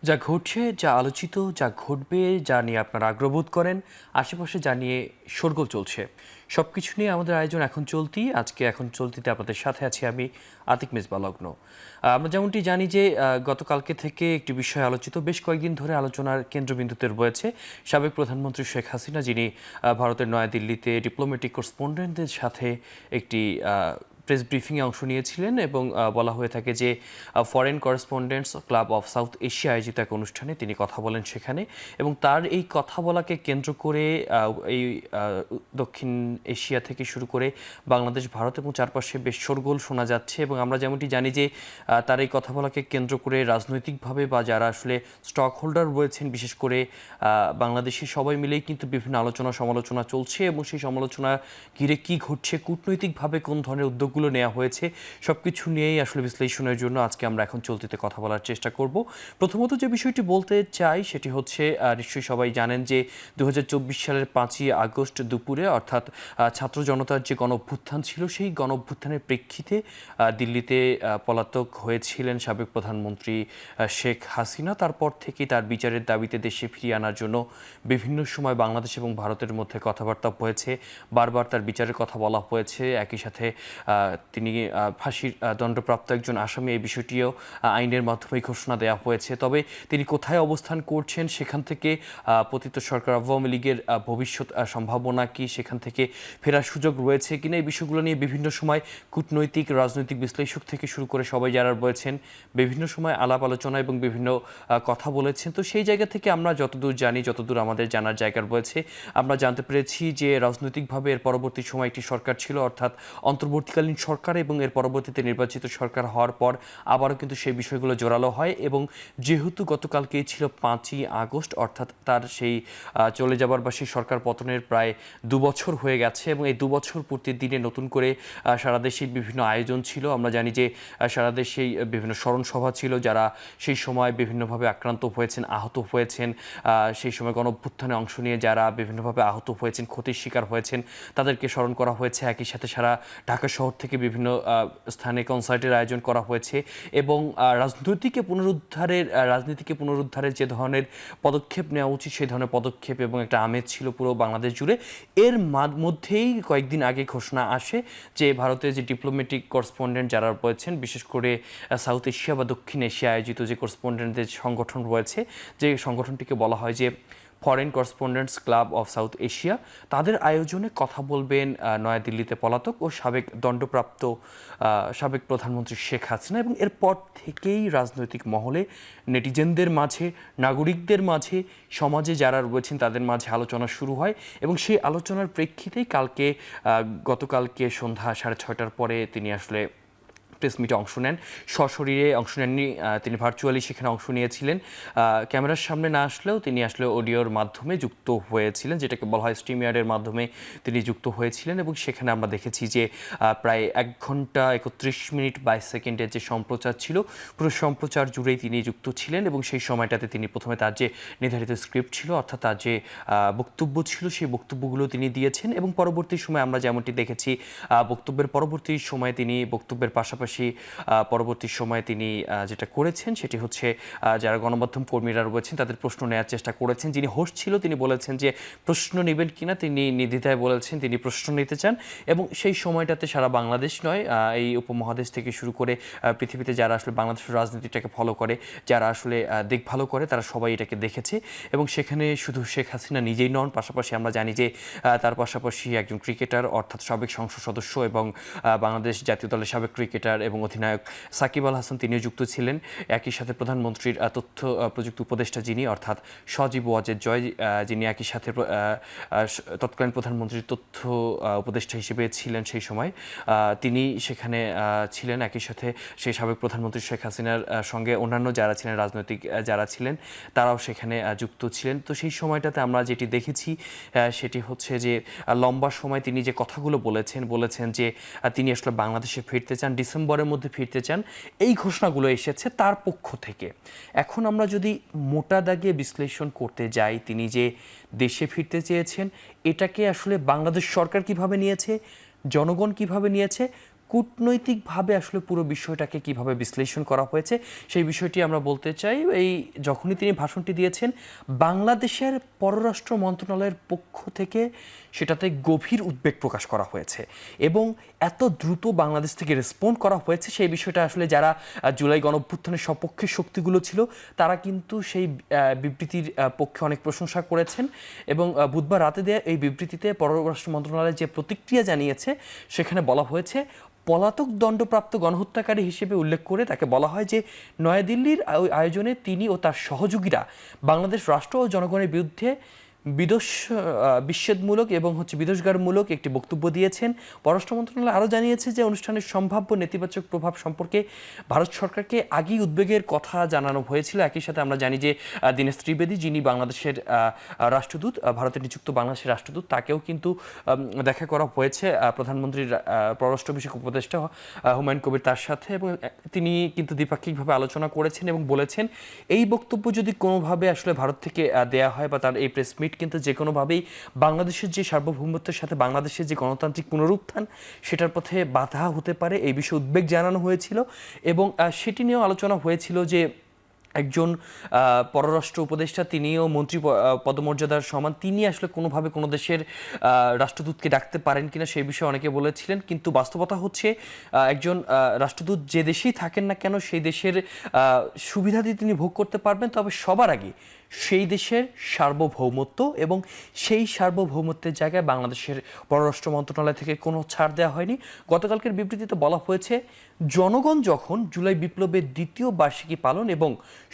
যা ঘটছে, যা আলোচিত, যা ঘটবে, যা নিয়ে আপনারা আগ্রহবোধ করেন, আশেপাশে যা নিয়ে শোরগোল চলছে, সবকিছু নিয়ে আমাদের আয়োজন এখন চলতিতে আপনাদের সাথে আছি আমি আতিক মেজবা লগ্ন। আমরা যেমনটি জানি যে গতকালকে থেকে একটি বিষয় আলোচিত, বেশ কয়েকদিন ধরে আলোচনার কেন্দ্রবিন্দুতে রয়েছে সাবেক প্রধানমন্ত্রী শেখ হাসিনা, যিনি ভারতের নয়াদিল্লিতে ডিপ্লোম্যাটিক করেসপন্ডেন্টদের সাথে একটি প্রেস ব্রিফিংয়ে অংশ নিয়েছিলেন এবং বলা হয়ে থাকে যে foreign correspondents club of south Asia আয়োজিত এক অনুষ্ঠানে তিনি কথা বলেন সেখানে, এবং তার এই কথা বলাকে কেন্দ্র করে এই দক্ষিণ এশিয়া থেকে শুরু করে বাংলাদেশ, ভারত এবং চারপাশে বেশ শোরগোল শোনা যাচ্ছে। এবং আমরা যেমনটি জানি যে তার এই কথা বলাকে কেন্দ্র করে রাজনৈতিকভাবে বা যারা আসলে স্টক হোল্ডার রয়েছেন, বিশেষ করে বাংলাদেশে সবাই মিলেই কিন্তু বিভিন্ন আলোচনা সমালোচনা চলছে, এবং সেই সমালোচনা ঘিরে কী ঘটছে, কূটনৈতিকভাবে কোন ধরনের উদ্যোগগুলো নেওয়া হয়েছে, সব কিছু নিয়েই আসলে বিশ্লেষণের জন্য আজকে আমরা এখন চলতিতে কথা বলার চেষ্টা করব। প্রথমত যে বিষয়টি বলতে চাই সেটি হচ্ছে, নিশ্চয়ই সবাই জানেন যে 2024 সালের 5ই আগস্ট দুপুরে, অর্থাৎ ছাত্র জনতার যে গণঅভ্যুত্থান ছিল, সেই গণঅভ্যুত্থানের প্রেক্ষিতে দিল্লিতে পলাতক হয়েছিলেন সাবেক প্রধানমন্ত্রী শেখ হাসিনা। তারপর থেকেই তার বিচারের দাবিতে দেশে ফিরিয়ে আনার জন্য বিভিন্ন সময় বাংলাদেশ এবং ভারতের মধ্যে কথাবার্তা হয়েছে, বারবার তার বিচারের কথা বলা হয়েছে। একই সাথে তিনি ফাঁসির দণ্ডপ্রাপ্ত একজন আসামি, এই বিষয়টিও আইনের মাধ্যমে ঘোষণা দেওয়া হয়েছে। তবে তিনি কোথায় অবস্থান করছেন, সেখান থেকে পতিত সরকার আওয়ামী লীগের ভবিষ্যৎ সম্ভাবনা কি, সেখান থেকে ফেরার সুযোগ রয়েছে কিনা, এই বিষয়গুলো নিয়ে বিভিন্ন সময় কূটনৈতিক রাজনৈতিক বিশ্লেষক থেকে শুরু করে সবাই যারা রয়েছেন বিভিন্ন সময় আলাপ আলোচনা এবং বিভিন্ন কথা বলেছেন। তো সেই জায়গা থেকে আমরা যতদূর জানি, যতদূর আমাদের জানার জায়গা রয়েছে, আমরা জানতে পেরেছি যে রাজনৈতিকভাবে এর পরবর্তী সময় একটি সরকার ছিল, অর্থাৎ অন্তর্বর্তীকালীন সরকার, এবং এর পরবর্তীতে নির্বাচিত সরকার হওয়ার পর আবারও কিন্তু সেই বিষয়গুলো জোরালো হয়। এবং যেহেতু গতকালকেই ছিল 5ই আগস্ট, অর্থাৎ তার সেই চলে যাবার বা সেই সরকার পতনের প্রায় 2 বছর হয়ে গেছে, এবং এই 2 বছর পূর্তির দিনে নতুন করে সারা দেশে বিভিন্ন আয়োজন ছিল। আমরা জানি যে সারা দেশেই বিভিন্ন স্মরণ সভা ছিল, যারা সেই সময় বিভিন্নভাবে আক্রান্ত হয়েছেন, আহত হয়েছেন, সেই সময় গণঅভ্যুত্থানে অংশ নিয়ে যারা বিভিন্নভাবে আহত হয়েছেন, ক্ষতির শিকার হয়েছেন, তাদেরকে স্মরণ করা হয়েছে। একই সাথে সারা ঢাকা শহর থেকে বিভিন্ন স্থানে কনসার্টের আয়োজন করা হয়েছে, এবং রাজনীতিকে পুনরুদ্ধারের যে ধরনের পদক্ষেপ নেওয়া উচিত, সেই ধরনের পদক্ষেপ এবং একটা আমেজ ছিল পুরো বাংলাদেশ জুড়ে। এর মধ্যেই কয়েকদিন আগে ঘোষণা আসে যে ভারতের যে ডিপ্লোম্যাটিক করেসপন্ডেন্ট যারা রয়েছেন, বিশেষ করে সাউথ এশিয়া বা দক্ষিণ এশিয়া আয়োজিত যে করেসপন্ডেন্টদের সংগঠন রয়েছে, যে সংগঠনটিকে বলা হয় যে foreign correspondents club of south Asia, তাদের আয়োজনে কথা বলবেন নয়াদিল্লিতে পলাতক ও দণ্ডপ্রাপ্ত সাবেক প্রধানমন্ত্রী শেখ হাসিনা। এবং এরপর থেকেই রাজনৈতিক মহলে, নেটিজেনদের মাঝে, নাগরিকদের মাঝে, সমাজে যারা রয়েছেন তাদের মাঝে আলোচনা শুরু হয়, এবং সেই আলোচনার প্রেক্ষিতেই গতকালকে সন্ধ্যা 6:30টার পরে তিনি আসলে প্রেস মিটে অংশ নেন। সশরীরে অংশ নেননি, তিনি ভার্চুয়ালি সেখানে অংশ নিয়েছিলেন। ক্যামেরার সামনে না আসলেও তিনি আসলে অডিওর মাধ্যমে যুক্ত হয়েছিলেন, যেটাকে বলা হয় স্ট্রিমইয়ার্ডের মাধ্যমে তিনি যুক্ত হয়েছিলেন। এবং সেখানে আমরা দেখেছি যে প্রায় 1 ঘন্টা 31 মিনিট 22 সেকেন্ডের যে সম্প্রচার ছিল, পুরো সম্প্রচার জুড়েই তিনি যুক্ত ছিলেন। এবং সেই সময়টাতে তিনি প্রথমে তার যে নির্ধারিত স্ক্রিপ্ট ছিল, অর্থাৎ তার যে বক্তব্য ছিল, সেই বক্তব্যগুলো তিনি দিয়েছেন। এবং পরবর্তী সময় আমরা যেমনটি দেখেছি, বক্তব্যের পাশাপাশি পরবর্তী সময়ে তিনি যেটা করেছেন সেটি হচ্ছে, যারা গণমাধ্যম কর্মীরা রয়েছেন তাদের প্রশ্ন নেওয়ার চেষ্টা করেছেন। যিনি হোস্ট ছিল তিনি বলেছেন যে প্রশ্ন নেবেন কিনা, তিনি নির্দ্বিধায় বলেছেন তিনি প্রশ্ন নিতে চান। এবং সেই সময়টাতে সারা বাংলাদেশ নয়, এই উপমহাদেশ থেকে শুরু করে পৃথিবীতে যারা আসলে বাংলাদেশের রাজনীতিটাকে ফলো করে, যারা আসলে দেখভাল করে, তারা সবাই এটাকে দেখেছে। এবং সেখানে শুধু শেখ হাসিনা নিজেই নন, পাশাপাশি আমরা জানি যে তার পাশাপাশি একজন ক্রিকেটার, অর্থাৎ সাবেক সংসদ সদস্য এবং বাংলাদেশ জাতীয় দলের সাবেক ক্রিকেটার এবং অধিনায়ক সাকিব আল হাসান, তিনিও যুক্ত ছিলেন। একই সাথে প্রধানমন্ত্রীর তথ্য প্রযুক্তি উপদেষ্টা যিনি, অর্থাৎ সজীব ওয়াজেদ জয়, যিনি একই সাথে তৎকালীন প্রধানমন্ত্রীর তথ্য উপদেষ্টা হিসেবে ছিলেন সেই সময়, তিনি সেখানে ছিলেন। একই সাথে সেই সাবেক প্রধানমন্ত্রী শেখ হাসিনার সঙ্গে অন্যান্য যারা ছিলেন, রাজনৈতিক যারা ছিলেন, তারাও সেখানে যুক্ত ছিলেন। তো সেই সময়টাতে আমরা যেটি দেখেছি সেটি হচ্ছে যে লম্বা সময় তিনি যে কথাগুলো বলেছেন যে তিনি আসলে বাংলাদেশে ফিরতে চান, ডিসেম্বরের মধ্যে ফিরতে চান, এই ঘোষণাগুলো এসেছে তার পক্ষ থেকে। এখন আমরা যদি মোটা দাগে বিশ্লেষণ করতে যাই, তিনি যে দেশে ফিরতে চেয়েছেন, এটাকে আসলে বাংলাদেশ সরকার কিভাবে নিয়েছে, জনগণ কিভাবে নিয়েছে, কূটনৈতিকভাবে আসলে পুরো বিষয়টাকে কিভাবে বিশ্লেষণ করা হয়েছে সেই বিষয়টি আমরা বলতে চাই। এই যখনই তিনি ভাষণটি দিয়েছেন, বাংলাদেশের পররাষ্ট্র মন্ত্রণালয়ের পক্ষ থেকে সেটাতে গভীর উদ্বেগ প্রকাশ করা হয়েছে এবং এত দ্রুত বাংলাদেশ থেকে রেসপন্ড করা হয়েছে সেই বিষয়টা আসলে যারা জুলাই গণঅভ্যুত্থানের সপক্ষে শক্তিগুলো ছিল তারা কিন্তু সেই বিবৃতির পক্ষে অনেক প্রশংসা করেছেন এবং বুধবার রাতে দেয়া এই বিবৃতিতে পররাষ্ট্র মন্ত্রণালয় যে প্রতিক্রিয়া জানিয়েছে সেখানে বলা হয়েছে, পলাতক দণ্ডপ্রাপ্ত গণহত্যাকারী হিসেবে উল্লেখ করে তাকে বলা হয় যে নয়াদিল্লির আয়োজনে তিনি ও তার সহযোগীরা বাংলাদেশ রাষ্ট্র ও জনগণের বিরুদ্ধে বিচ্ছেদমূলক এবং বিদ্বেষগারমূলক একটি বক্তব্য দিয়েছেন। পররাষ্ট্র মন্ত্রণালয় আরও জানিয়েছে যে অনুষ্ঠানের সম্ভাব্য নেতিবাচক প্রভাব সম্পর্কে ভারত সরকারকে আগেই উদ্বেগের কথা জানানো হয়েছিল। একই সাথে আমরা জানি যে দীনেশ ত্রিবেদী, যিনি বাংলাদেশের রাষ্ট্রদূত, ভারতের নিযুক্ত বাংলাদেশের রাষ্ট্রদূত, তাকেও কিন্তু দেখা করা হয়েছে প্রধানমন্ত্রীর পররাষ্ট্র বিষয়ক উপদেষ্টা হুমায়ুন কবির তার সাথে, এবং তিনি কিন্তু দ্বিপাক্ষিকভাবে আলোচনা করেছেন এবং বলেছেন এই বক্তব্য যদি কোনোভাবে আসলে ভারত থেকে দেয়া হয় বা তার এই প্রেস মিট কিন্তু যে কোনোভাবেই বাংলাদেশের যে সার্বভৌমত্বের সাথে বাংলাদেশের যে গণতান্ত্রিক পুনরুত্থান সেটার পথে বাধা হতে পারে, এই বিষয়ে উদ্বেগ জানানো হয়েছিল এবং সেটি নিয়েও আলোচনা হয়েছিল যে একজন পররাষ্ট্র উপদেষ্টা, তিনিও মন্ত্রী পদমর্যাদার সমান, তিনি আসলে কোনোভাবে কোনো দেশের রাষ্ট্রদূতকে ডাকতে পারেন কিনা সেই বিষয়ে অনেকে বলেছিলেন। কিন্তু বাস্তবতা হচ্ছে একজন রাষ্ট্রদূত যে দেশেই থাকেন না কেন সেই দেশের সুবিধাদি তিনি ভোগ করতে পারবেন, তবে সবার আগে সেই দেশের সার্বভৌমত্ব এবং সেই সার্বভৌমত্বের জায়গায় বাংলাদেশের পররাষ্ট্র মন্ত্রণালয় থেকে কোনো ছাড় দেওয়া হয়নি। গতকালকের বিবৃতিতে বলা হয়েছে, জনগণ যখন জুলাই বিপ্লবের দ্বিতীয় বার্ষিকী পালন এবং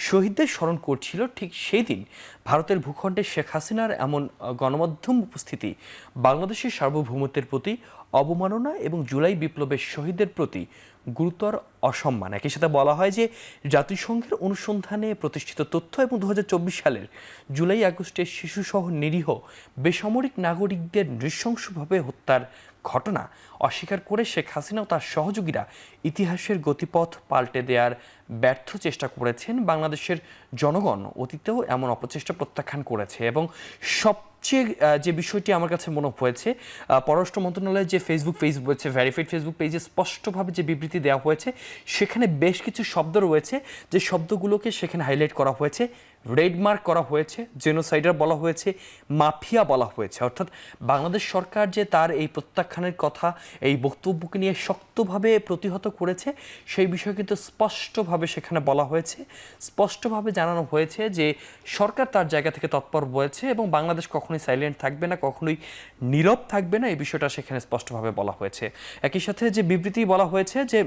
শহীদদের স্মরণ করছিল ঠিক সেই দিন ভারতের ভূখণ্ডে শেখ হাসিনার এমন গণমাধ্যম উপস্থিতি বাংলাদেশের সার্বভৌমত্বের প্রতি অবমাননা এবং জুলাই বিপ্লবের শহীদদের প্রতি গুরুতর অসম্মান। একই সাথে বলা হয় যে জাতিসংঘের অনুসন্ধানে প্রতিষ্ঠিত তথ্য এবং 2024 সালের জুলাই আগস্টের শিশুসহ নিরীহ বেসামরিক নাগরিকদের নৃশংসভাবে হত্যার ঘটনা অস্বীকার করে শেখ হাসিনা ও তার সহযোগীরা ইতিহাসের গতিপথ পাল্টে দেওয়ার ব্যর্থ চেষ্টা করেছেন। বাংলাদেশের জনগণ অতীতেও এমন অপচেষ্টা প্রত্যাখ্যান করেছে এবং সবচেয়ে যে বিষয়টি আমার কাছে মনে হয়েছে, পররাষ্ট্র মন্ত্রণালয়ের যে ফেসবুক পেজ রয়েছে, ভেরিফাইড ফেসবুক পেজে স্পষ্টভাবে যে বিবৃতি দেওয়া হয়েছে সেখানে বেশ কিছু শব্দ রয়েছে যে শব্দগুলোকে সেখানে হাইলাইট করা হয়েছে, রেড মার্ক করা হয়েছে, জেনোসাইডার বলা হয়েছে, মাফিয়া বলা হয়েছে। অর্থাৎ বাংলাদেশ সরকার যে তার এই প্রত্যাখ্যানের কথা এই বক্তব্যকে নিয়ে শক্তভাবে প্রতিহত করেছে সেই বিষয়ে কিন্তু স্পষ্টভাবে সেখানে বলা হয়েছে, স্পষ্টভাবে জানানো হয়েছে যে সরকার তার জায়গা থেকে তৎপর হয়েছে এবং বাংলাদেশ কখনোই সাইলেন্ট থাকবে না, কখনোই নীরব থাকবে না, এই বিষয়টা সেখানে স্পষ্টভাবে বলা হয়েছে। একই সাথে যে বিবৃতি বলা হয়েছে যে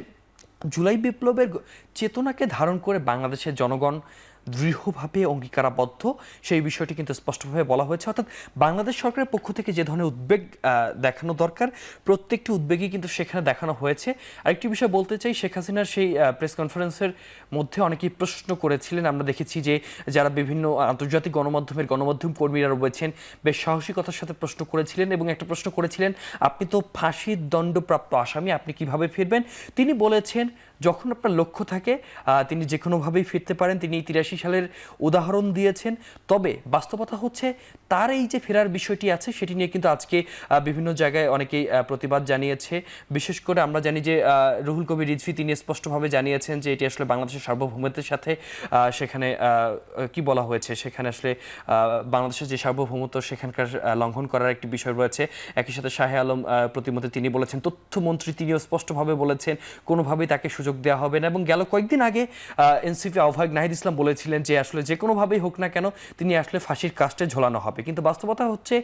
জুলাই বিপ্লবের চেতনাকে ধারণ করে বাংলাদেশের জনগণ দৃঢ়ভাবে অঙ্গীকারাবদ্ধ, সেই বিষয়টি কিন্তু স্পষ্টভাবে বলা হয়েছে। অর্থাৎ বাংলাদেশ সরকারের পক্ষ থেকে যে ধরনের উদ্বেগ দেখানো দরকার প্রত্যেকটি উদ্বেগই কিন্তু সেখানে দেখানো হয়েছে। আরেকটি বিষয় বলতে চাই, শেখ হাসিনার সেই প্রেস কনফারেন্সের মধ্যে অনেকেই প্রশ্ন করেছিলেন, আমরা দেখেছি যে যারা বিভিন্ন আন্তর্জাতিক গণমাধ্যম কর্মীরা রয়েছেন বেশ সাহসিকতার সাথে প্রশ্ন করেছিলেন এবং একটা প্রশ্ন করেছিলেন, আপনি তো ফাঁসির দণ্ডপ্রাপ্ত আসামি, আপনি কিভাবে ফিরবেন? তিনি বলেছেন যখন আপনার লক্ষ্য থাকে তিনি যে কোনোভাবেই ফিরতে পারেন। তিনি 83 সালের উদাহরণ দিয়েছেন, তবে বাস্তবতা হচ্ছে তার এই যে ফেরার বিষয়টি আছে সেটি নিয়ে কিন্তু আজকে বিভিন্ন জায়গায় অনেকেই প্রতিবাদ জানিয়েছে। বিশেষ করে আমরা জানি যে রুহুল কবির রিজভী তিনি স্পষ্টভাবে জানিয়েছেন যে এটি আসলে বাংলাদেশের সার্বভৌমত্বের সাথে সেখানে কি বলা হয়েছে, সেখানে আসলে বাংলাদেশের যে সার্বভৌমত্ব সেখানকার লঙ্ঘন করার একটি বিষয় রয়েছে। একই সাথে শাহে আলম প্রতিমধ্যে তিনি বলেছেন, তথ্যমন্ত্রী তিনিও স্পষ্টভাবে বলেছেন কোনোভাবেই তাকে সুযোগ দেওয়া হবে না। এবং গেল কয়েকদিন আগে এনসিপি আহ্বায়ক নাহিদ ইসলাম বলেছিলেন যে আসলে যে কোনোভাবেই হোক না কেন তিনি আসলে ফাঁসির কাস্টে ঝোলানো হবে। কিন্তু বাস্তবতা হচ্ছে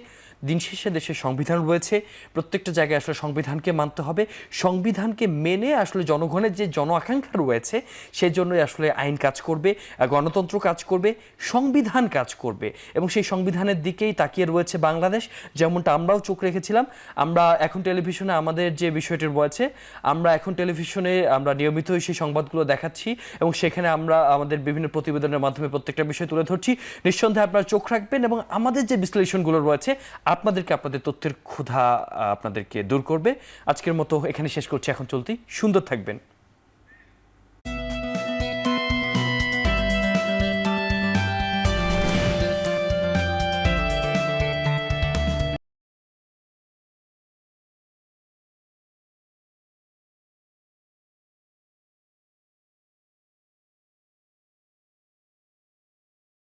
দিন শেষে দেশের সংবিধান রয়েছে, প্রত্যেকটা জায়গায় আসলে সংবিধানকে মানতে হবে, সংবিধানকে মেনে আসলে জনগণের যে জন আকাঙ্ক্ষা রয়েছে সেজন্যই আসলে আইন কাজ করবে, গণতন্ত্র কাজ করবে, সংবিধান কাজ করবে এবং সেই সংবিধানের দিকেই তাকিয়ে রয়েছে বাংলাদেশ। যেমনটা আমরাও চোখ রেখেছিলাম, আমরা এখন টেলিভিশনে আমাদের যে বিষয়টি রয়েছে আমরা এখন টেলিভিশনে আমরা নিয়মিতই সেই সংবাদগুলো দেখাচ্ছি এবং সেখানে আমরা আমাদের বিভিন্ন প্রতিবেদনের মাধ্যমে প্রত্যেকটা বিষয় তুলে ধরছি। নিঃসন্দেহে আপনারা চোখ রাখবেন এবং আমাদের যে বিশ্লেষণগুলো রয়েছে আপনাদের তথ্যের ক্ষুধা আপনাদেরকে দূর করবে। আজকের মতো এখানে শেষ করছি, এখন চলতি, সুন্দর থাকবেন।